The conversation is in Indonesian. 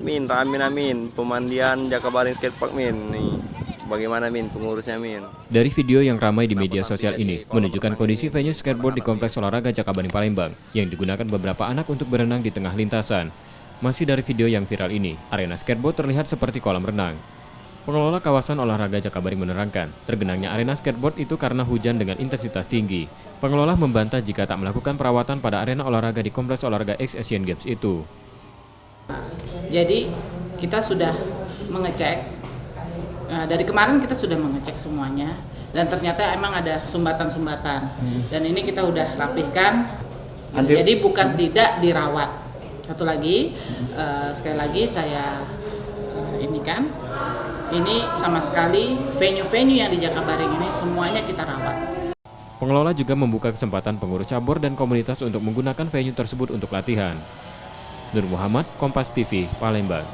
Min, ramin amin, pemandian Jakabaring Skatepark Min. Nih, bagaimana Min pengurusnya Min? Dari video yang ramai di media sosial ini menunjukkan kondisi venue skateboard di Kompleks Olahraga Jakabaring Palembang yang digunakan beberapa anak untuk berenang di tengah lintasan. Masih dari video yang viral ini, arena skateboard terlihat seperti kolam renang. Pengelola kawasan olahraga Jakabaring menerangkan, tergenangnya arena skateboard itu karena hujan dengan intensitas tinggi. Pengelola membantah jika tak melakukan perawatan pada arena olahraga di Kompleks Olahraga X Asian Games itu. Jadi kita sudah mengecek, dari kemarin kita sudah mengecek semuanya dan ternyata emang ada sumbatan-sumbatan dan ini kita udah rapihkan, jadi bukan tidak dirawat. Satu lagi, sekali lagi saya ini sama sekali venue-venue yang di Jakabaring ini semuanya kita rawat. Pengelola juga membuka kesempatan pengurus cabur dan komunitas untuk menggunakan venue tersebut untuk latihan. Nur Muhammad, Kompas TV, Palembang.